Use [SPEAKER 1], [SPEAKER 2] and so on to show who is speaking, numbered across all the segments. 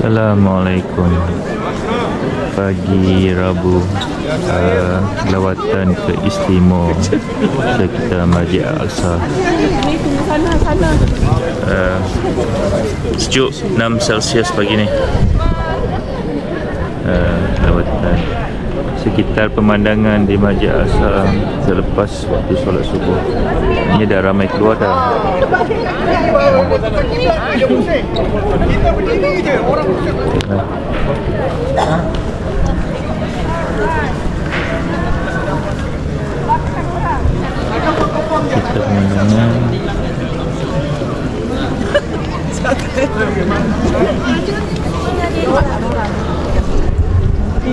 [SPEAKER 1] Assalamualaikum. Pagi Rabu, lawatan ke Istimor sekitar Masjid Al-Aqsa. Sejuk 6 Celsius pagi ni. Lawatan sekitar pemandangan di Masjid Al-Aqsa selepas waktu solat subuh. Ini dah ramai keluar dah.
[SPEAKER 2] Kita berdiri je, orang
[SPEAKER 1] kita pemandangan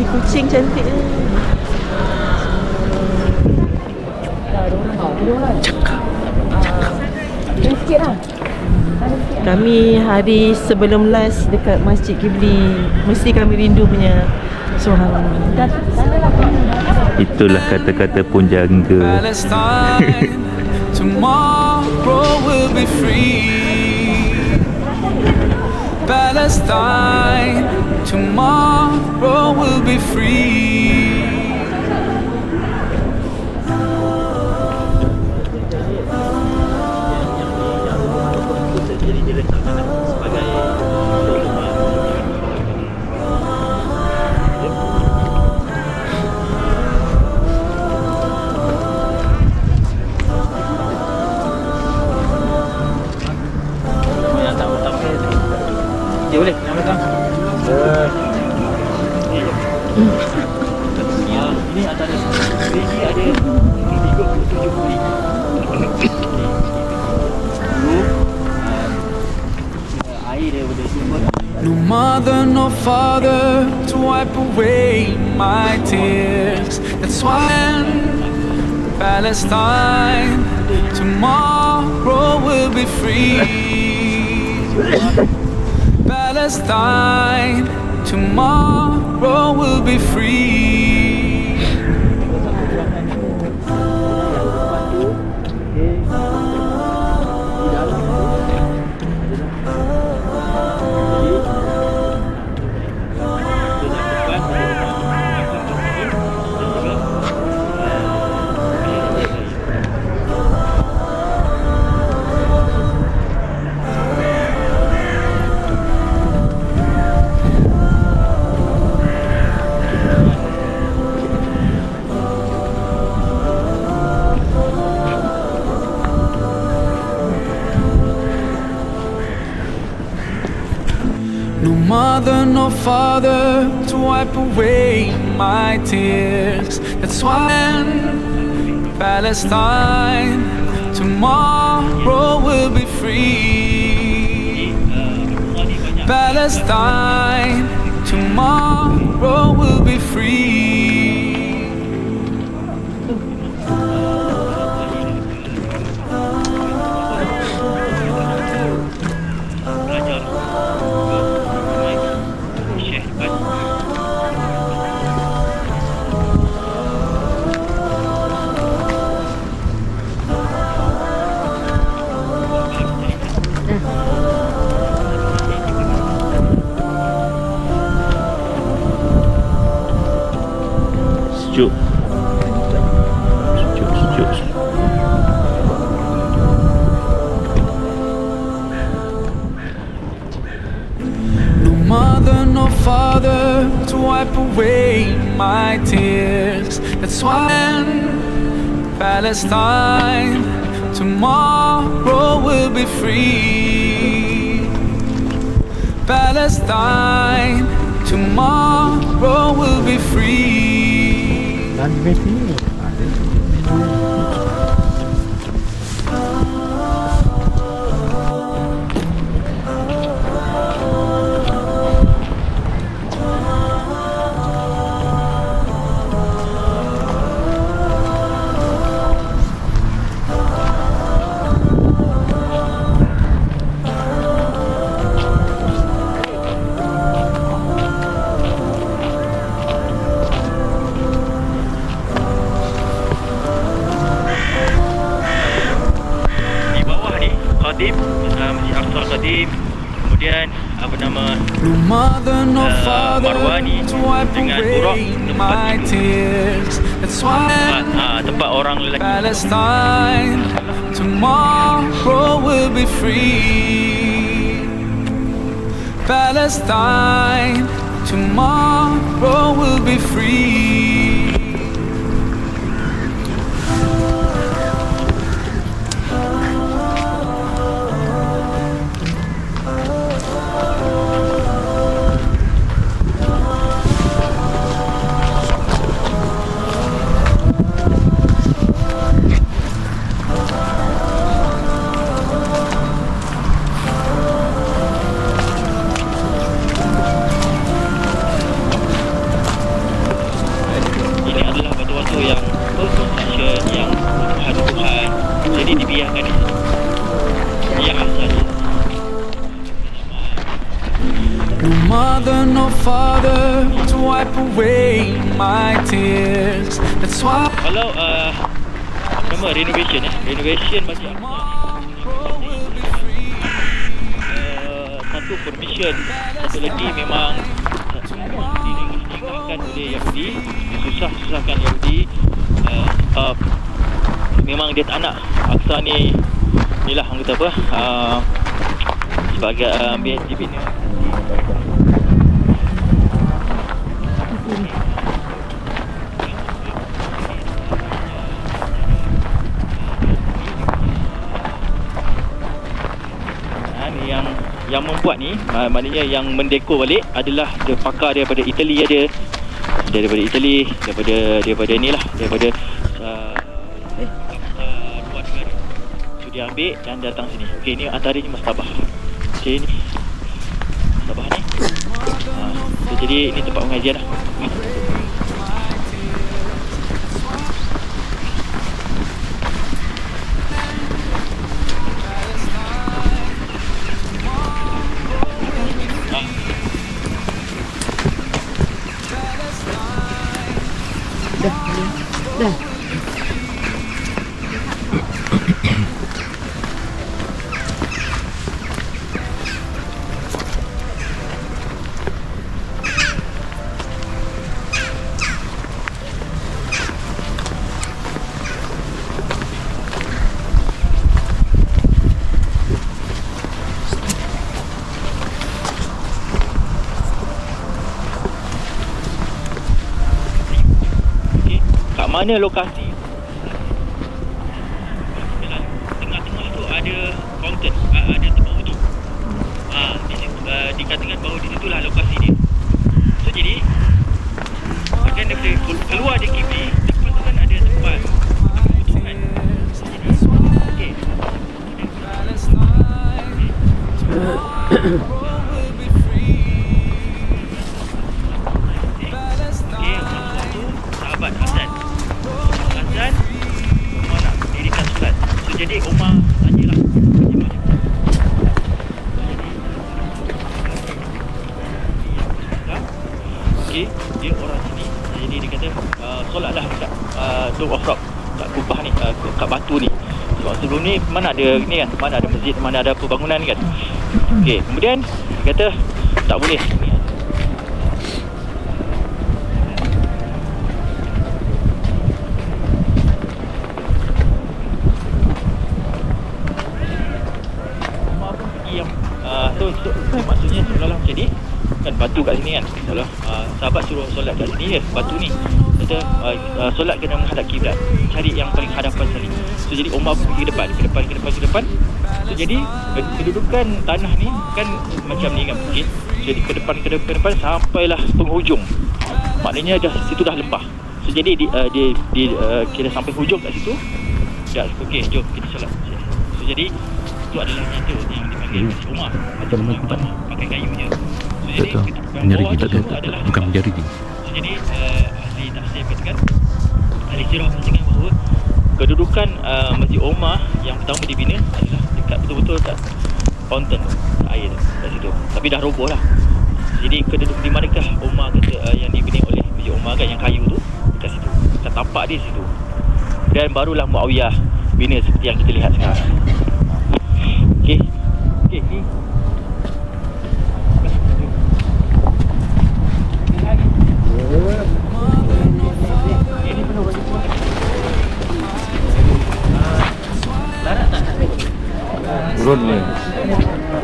[SPEAKER 3] kucing cantik. Kami hari sebelum last dekat Masjid Qibli, mesti kami rindu punya suara.
[SPEAKER 1] Itulah kata-kata punjangga.
[SPEAKER 4] Palestine, tomorrow will be free. Palestine, tomorrow will be free.
[SPEAKER 1] Dia boleh nak datang. Ini antara ini ada 37 buli. Air daripada sumber.
[SPEAKER 4] No mother, no father to wipe away my tears. That's why Palestine, tomorrow will be free. Palestine, tomorrow will be free. No mother, no father to wipe away my tears. That's why Palestine, tomorrow will be free. Palestine, tomorrow will be free.
[SPEAKER 1] Sejuk. Sejuk.
[SPEAKER 4] No mother, no father to wipe away my tears. That's why Palestine, tomorrow will be free. Palestine, tomorrow will be free.
[SPEAKER 1] Qadim, Masjid Aqsa Qadim Kemudian apa nama
[SPEAKER 4] No mother, no father
[SPEAKER 1] Marwah ni
[SPEAKER 4] to wipe
[SPEAKER 1] dengan Turok
[SPEAKER 4] away
[SPEAKER 1] tempat
[SPEAKER 4] my
[SPEAKER 1] itu.
[SPEAKER 4] tears. That's why
[SPEAKER 1] Tempat orang lelaki.
[SPEAKER 4] Palestine, tomorrow will be free. Palestine, tomorrow will be free.
[SPEAKER 1] Ini adalah batu-batu yang construction, yang Tuhan. Jadi dibiarkan di sini. Yang asal.
[SPEAKER 4] No mother, no father to wipe away my tears. That's why
[SPEAKER 1] Kalau apa nama renovation renovation masjid satu permission, satu lagi memang diingatkan oleh Yahudi, susahkan Yahudi. Memang dia tak nak Aqsa ni lah orang kata apa, sebagai dibina. Yang membuat ni, maknanya yang mendekor balik adalah dia pakar daripada Itali ada. Daripada Itali, daripada ni lah, daripada luar negara. So dia ambil dan datang sini. Okey, ni antaranya mastabah. Okey, ni mastabah ni. So, jadi ini tempat pengajian lah.
[SPEAKER 3] Dah.
[SPEAKER 1] Mana lokasi? Tengah-tengah tu ada fountain, ada tempat wuduk. Dikatakan bahawa di situlah lokasi dia. So jadi akan daripada keluar dari Kibli, depan tu kan ada tempat wuduk kan. Jadi okey. Sahabat Hasan Umar nak dirikan solat. So jadi Umar tanyalah okey, dia orang sini. Jadi dia kata solatlah dekat Dome of Rock, kat kubah ni, kat batu ni. Sebab sebelum ni mana ada ni kan, mana ada masjid, mana ada pembangunan kan. Okey, kemudian dia kata tak boleh. Maksudnya seolah-olah macam ni kan, batu kat sini kan, seolah sahabat suruh solat kat sini je, batu ni kata solat kena menghadap kiblat, cari yang paling hadapan sekali. So jadi Umar pun pergi ke depan. So jadi kedudukan tanah ni kan macam ni kan, bukit. Jadi ke depan sampailah penghujung, maknanya dah situ dah lembah. So jadi dia kira sampai hujung kat situ dah. Okey, jom kita solat. So jadi itu adalah cerita yang dipanggil Umar pakai kayu je. So jadi
[SPEAKER 5] menjadi tak ada, bukan menjadi.
[SPEAKER 1] So jadi ahli tafsir katakan, ahli sirah mengatakan bahawa kedudukan Masjid Umar yang pertama dibina adalah dekat betul-betul kat fountain air kat situ, tapi dah roboh lah. Jadi kedudukan di manakah Umar kata yang dibina oleh Masjid Umar kan, yang kayu tu dekat situ, dekat tapak dia situ. Dan barulah Muawiyah bina seperti yang kita lihat sekarang. Okey, ni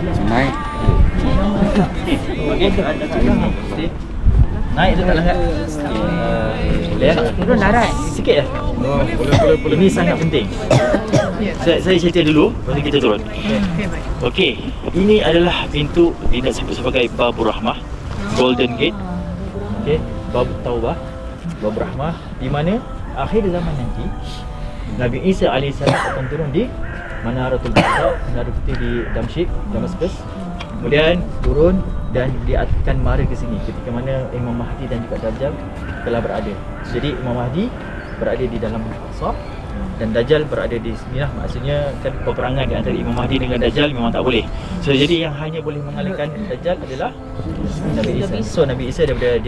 [SPEAKER 6] Naik.
[SPEAKER 1] Okey, naik tu tak langgar. Boleh ya?
[SPEAKER 3] Turun darat.
[SPEAKER 1] Sikit ya? Boleh. Ini sangat penting. Saya cerita dulu, lepas tu kita turun. Okey, ini adalah pintu yang disebut sebagai Babur Rahmah, Golden Gate. Okey, Babur Taubah, Babur Rahmah, di mana akhir zaman nanti Nabi Isa AS akan turun di Manaratul Bayda, Menara Putih di Damaskus. Kemudian turun dan dia akan mara ke sini ketika mana Imam Mahdi dan juga Dajjal telah berada. Jadi Imam Mahdi berada di dalam Al-Aqsa dan Dajjal berada di sini lah. Maksudnya kan peperangan di antara Imam Mahdi dengan Dajjal memang tak boleh. So jadi yang hanya boleh mengalahkan Dajjal adalah Nabi Isa. So Nabi Isa daripada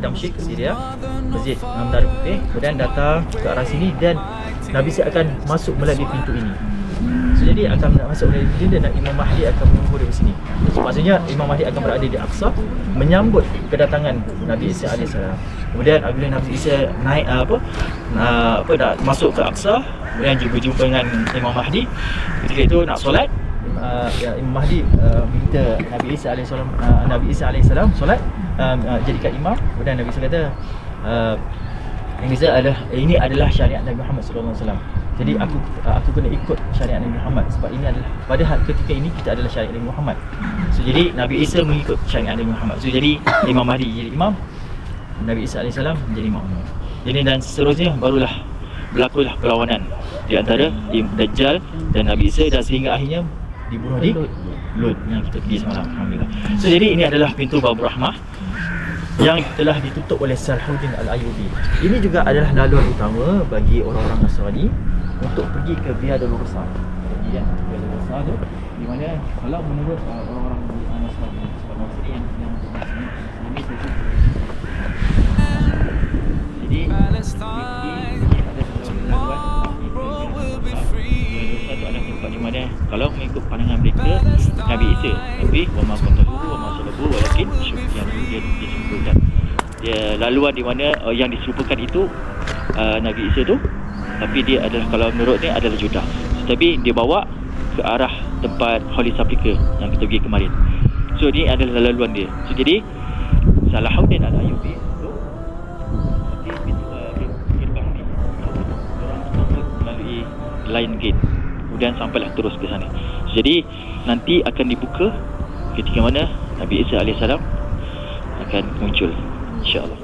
[SPEAKER 1] Damaskus, Syria, Masjid Menara Putih, kemudian datang ke arah sini dan Nabi Isa akan masuk melalui pintu ini. So jadi akan masuk melalui pintu dan Imam Mahdi akan menunggu di sini. So, maksudnya Imam Mahdi akan berada di Aqsa menyambut kedatangan Nabi Isa AS. Kemudian apabila Nabi Isa naik dah masuk ke Aqsa, kemudian berjumpa dengan Imam Mahdi. Ketika itu nak solat, Imam Mahdi minta Nabi Isa AS solat, jadikan imam. Kemudian Nabi Isa kata, ini adalah syariat Nabi Muhammad SAW. Jadi aku kena ikut syariat Nabi Muhammad sebab ini adalah pada ketika ini kita adalah syariat Nabi Muhammad. So jadi Nabi Isa mengikut syariat Nabi Muhammad. So jadi Imam Mahdi jadi imam, Nabi Isa AS menjadi imam. Jadi dan seterusnya barulah berlakulah perlawanan di antara Dajjal dan Nabi Isa dan sehingga akhirnya dibunuh di Lut yang kita pergi semalam. Alhamdulillah. So jadi ini adalah pintu Babur Rahmah yang telah ditutup oleh Salahuddin Al-Ayyubi. Ini juga adalah laluan utama bagi orang-orang Nasrani untuk pergi ke Via Dolorosa. Via Dolorosa tu di mana kalau menurut orang-orang Nasrani sebab Nasrani yang ini jadi di mana kalau mengikut pandangan mereka Nabi Isa, tapi wa ma qatalu wa ma salabu walakin syubbiha dia disebutkan laluan di mana yang diserupakan itu Nabi Isa tu, tapi dia adalah kalau menurut dia adalah Judah, tetapi dia bawa ke arah tempat Holy Sepulchre yang kita pergi kemarin. So ini adalah laluan dia. So jadi Salahuddin Al-Ayyubi tu gerbang ni orang masuk melalui Lion Gate, kemudian sampailah terus ke sana. Jadi nanti akan dibuka ketika mana Nabi Isa AS akan muncul, insya-Allah.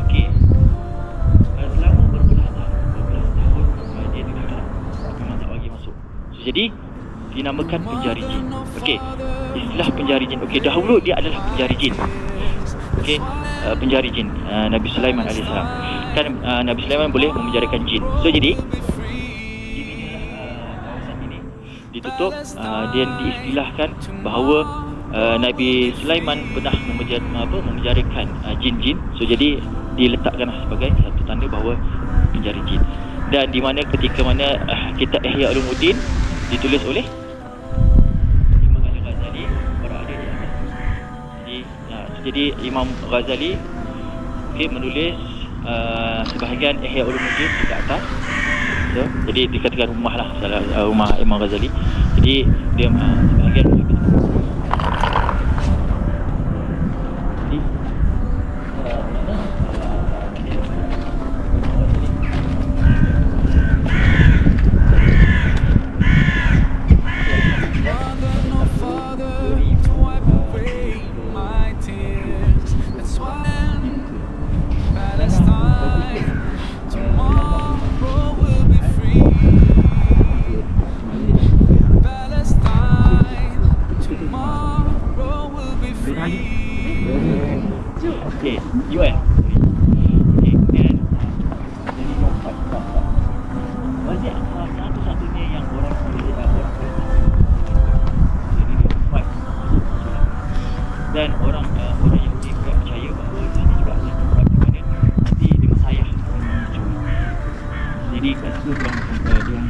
[SPEAKER 1] Okey. Selama berbelas tahun dia di dalam memang tak bagi masuk. So, jadi dinamakan penjari jin. Okey. Istilah penjari jin. Okey, dahulu dia adalah penjari jin. Okey, penjari jin Nabi Sulaiman AS. Kan Nabi Sulaiman boleh memenjarakan jin. So jadi ditutup dan diistilahkan bahawa Nabi Sulaiman pernah memenjarakan jin-jin. So jadi diletakkanlah sebagai satu tanda bahawa penjara jin. Dan di mana ketika mana kitab Ihya Ulumuddin ditulis oleh Imam Al-Ghazali berada di atas. Jadi Imam Ghazali menulis sebahagian Ihya Ulumuddin di atas. So, jadi dikatakan rumah lah, rumah Imam Ghazali. Jadi dia sebahagian UN. Okey, dan jadi nomor 4. Masjid satu-satunya yang orang boleh jadi nomor 4. Dan orang yang juga percaya bahawa ini juga adalah tempat di mana nanti dia Mesiah muncul. Jadi kat situ dia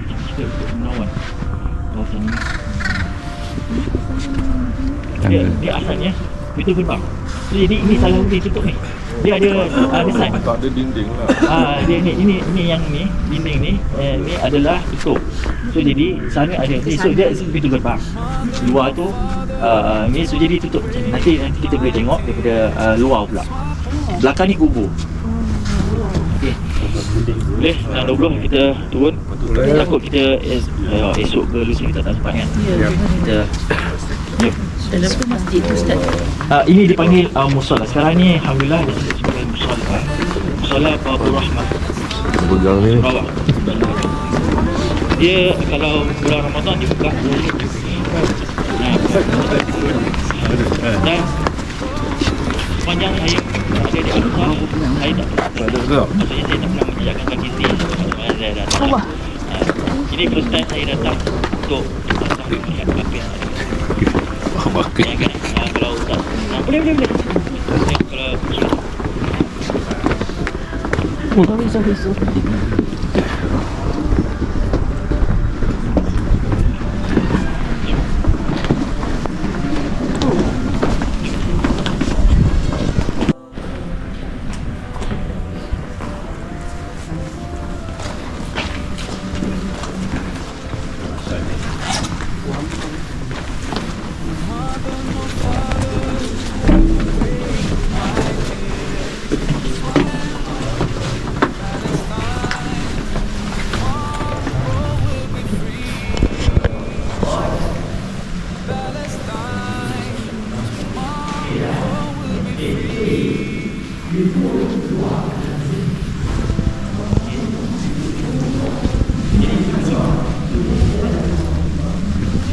[SPEAKER 1] cerita untuk menawan kawasan ini. Dia asalnya pintu gerbang. So, jadi ini Salahuddin tutup ni. Dia ada sign.
[SPEAKER 6] Tak ada dinding lah.
[SPEAKER 1] Dia ni yang ni dinding ni ni adalah tutup. So jadi sana ada ni, so dia pintu gerbang. Luar tu ni, so jadi tutup macam ni. Nanti kita boleh tengok daripada luar pula. Belakang ni kubur. Okey. Boleh 6.20 kita turun. Takut kita esok ke lusa kita tak sempat kan. Kita
[SPEAKER 3] Dan apa masjid tu Ustaz?
[SPEAKER 1] ini dipanggil musola. Sekarang ni alhamdulillah dia sebut sebagai musola. Musola Babur Rahmah.
[SPEAKER 6] Pegang ni.
[SPEAKER 1] Sarawak. Dia kalau bulan Ramadan dia buka. Dan sepanjang saya ada di Arafah, saya tak pernah. Maksudnya saya tak pernah menjejakkan kaki sini. Mana saya datang. Ini first time saya datang untuk melihat apa yang ada.
[SPEAKER 6] Bakit.
[SPEAKER 1] Ya kan? Kalau tak, boleh. Kalau
[SPEAKER 3] Sorry.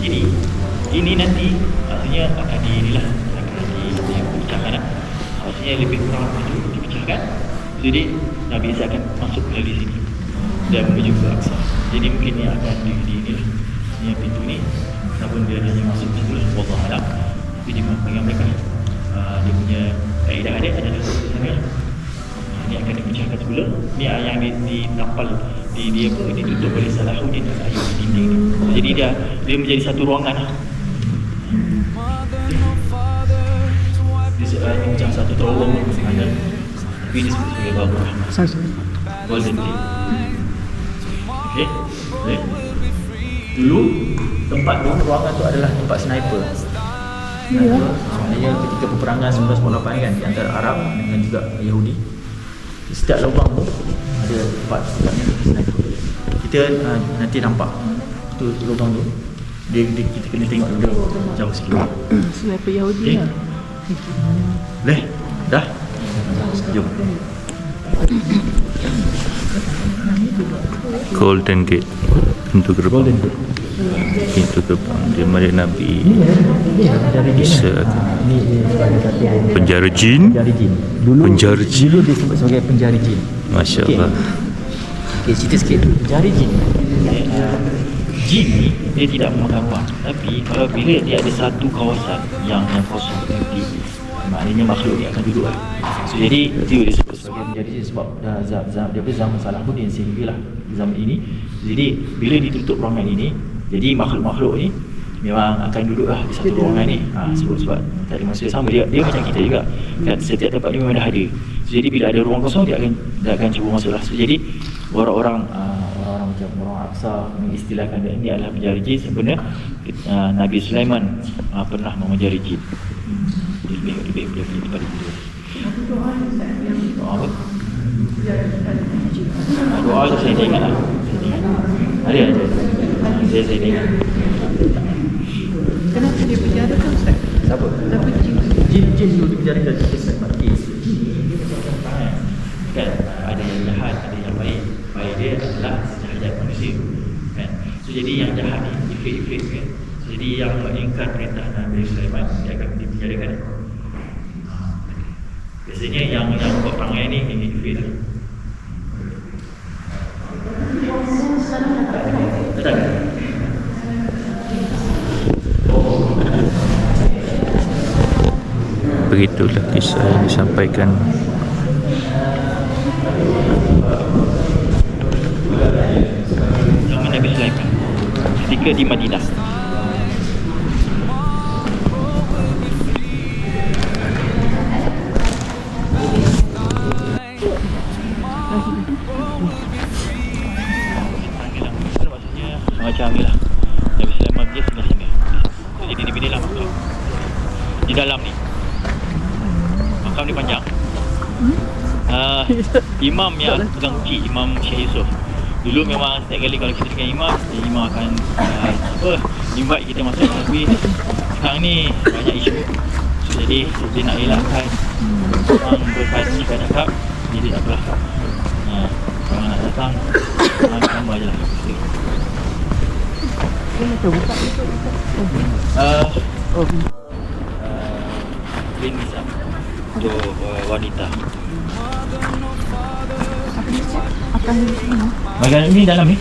[SPEAKER 1] Jadi ini nanti maksudnya akan dipecahkan. Maksudnya lebih kurang dipecahkan. Jadi Nabi Isa akan masuk melalui sini dan menuju ke Aqsa. Jadi mungkin ni akan inilah ni pintu ni. Namun dia hanya masuk situ lah. Wallahu a'lam. Tapi dia menyampaikan dia punya kaedah ada adalah seperti sana. Ini akan dipecahkan semula. Ni yang ditampal dia pun ditutup oleh Salahuddin Al-Ayyubi dinding ni. So, jadi dia menjadi satu ruangan lah. Dia macam satu terowong ada. Tapi ini sebagai Babur Rahmah. Golden Gate. Okey. Boleh. Dulu tempat tu, ruangan tu adalah tempat sniper. Maknanya ketika peperangan 1948 kan, di antara Arab dengan juga Yahudi, setiap lubang tu ada tempat sniper. Kita nanti nampak tu lubang tu, kita kena tengok dulu jauh sikit.
[SPEAKER 3] Sniper Yahudi lah.
[SPEAKER 1] Boleh? Dah? Jom.
[SPEAKER 5] Golden Gate, pintu gerbang.
[SPEAKER 1] Golden Gate.
[SPEAKER 5] Pintu gerbang dia Masjid Nabi Isa. Penjara jin. Penjara jin.
[SPEAKER 1] Dulu dia sebut sebagai penjara jin.
[SPEAKER 5] Masya Allah.
[SPEAKER 1] Okey, cerita sikit. Penjara jin. Jin ni dia tidak memakan ruang. Tapi kalau bila dia ada satu kawasan yang kosong empty, maknanya makhluk dia akan duduk lah. So jadi dia disebut sebagai penjara jin sebab zaman Salahuddin sehinggalah zaman ini. Jadi bila ditutup ruangan ini, jadi makhluk-makhluk ni memang akan duduk lah di satu ruangan ni. Sebab tadi masa sama dia macam kita juga kan, setiap tempat ni memang dah ada. So, jadi bila ada ruang kosong dia akan cuba masuk lah. So, jadi orang-orang macam orang Aqsa mengistilahkan dia ini adalah penjara jin. Sebenarnya Nabi Sulaiman pernah memenjara jin. Lebih daripada itu. Apa? Doa tu saya ingat lah. Ada. Saya ingat.
[SPEAKER 3] Kenapa dia penjarakan Ustaz?
[SPEAKER 1] Siapa?
[SPEAKER 3] Kenapa
[SPEAKER 1] Jin dulu dipenjarakan kisah mati. Kan ada yang jahat, ada yang baik. Baik dia adalah sejahat manusia. Kan. So jadi yang jahat ni ifrit kan. So, jadi yang mengingkar perintah Nabi Sulaiman dia akan dipenjarakan. Biasanya yang buat perangai ni ifrit lah. Betul.
[SPEAKER 5] Begitulah kisah yang disampaikan.
[SPEAKER 1] Zaman Nabi Sulaiman ketika di Madinah. imam yang pegang kunci, Imam Syekh Yusof. Dulu memang setiap kali kalau kita dengan imam, imam akan invite kita masuk, tapi sekarang ni banyak isu. So, jadi dia nak elakkan orang berhaji kat cakap, jadi tak apalah. Kalau nak datang, tambah je lah. Bin Nizam untuk wanita. Makam ni dalam ni?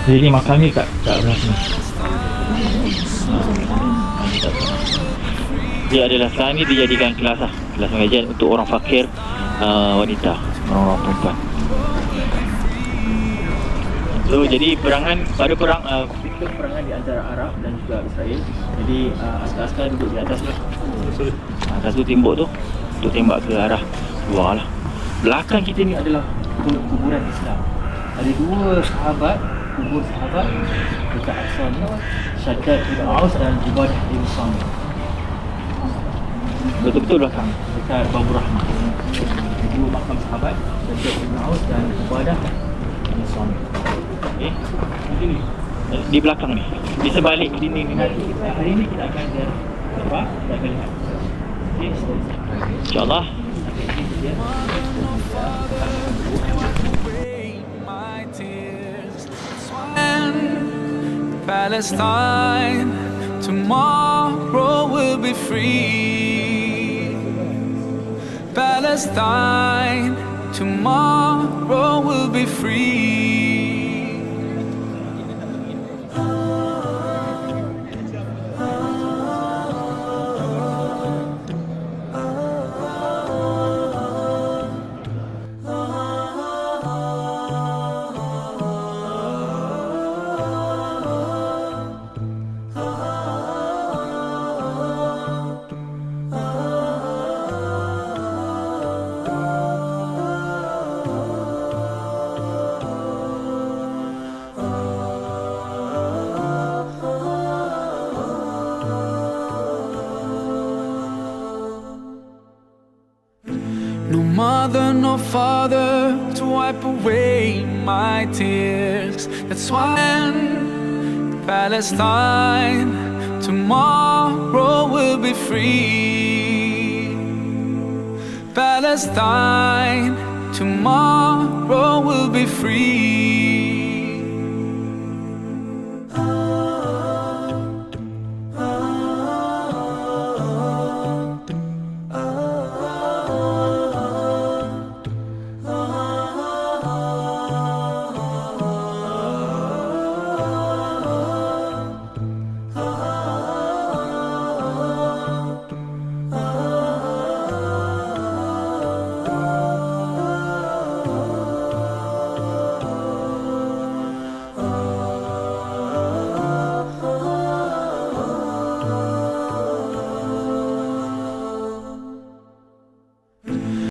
[SPEAKER 1] Jadi makam ni kat belah sini. Dia adalah sekarang ni dijadikan kelas lah, kelas pengajian untuk orang fakir, wanita, orang-orang perempuan. So jadi perangan pada perangan di antara Arab dan juga Israel. Jadi askar-askar duduk di atas lah. Atas tu tembok tu untuk tembak ke arah luar lah. Belakang kita ni adalah kuburan Islam. Ada dua sahabat, kubur sahabat dekat Aqsa ni, Shaddad bin Aus dan Ubadah bin Samit. Betul-betul belakang dekat Babur Rahmah. Dua makam sahabat, Shaddad bin Aus dan Ubadah bin Samit. Okey, sini di belakang ni, di sebalik dinding ni nanti hari ni kita akan apa? Kita akan lihat. Okey, insya-Allah.
[SPEAKER 4] Palestine, tomorrow will be free. Palestine, tomorrow will be free. No mother, no father to wipe away my tears. That's why Palestine, tomorrow will be free. Palestine, tomorrow will be free.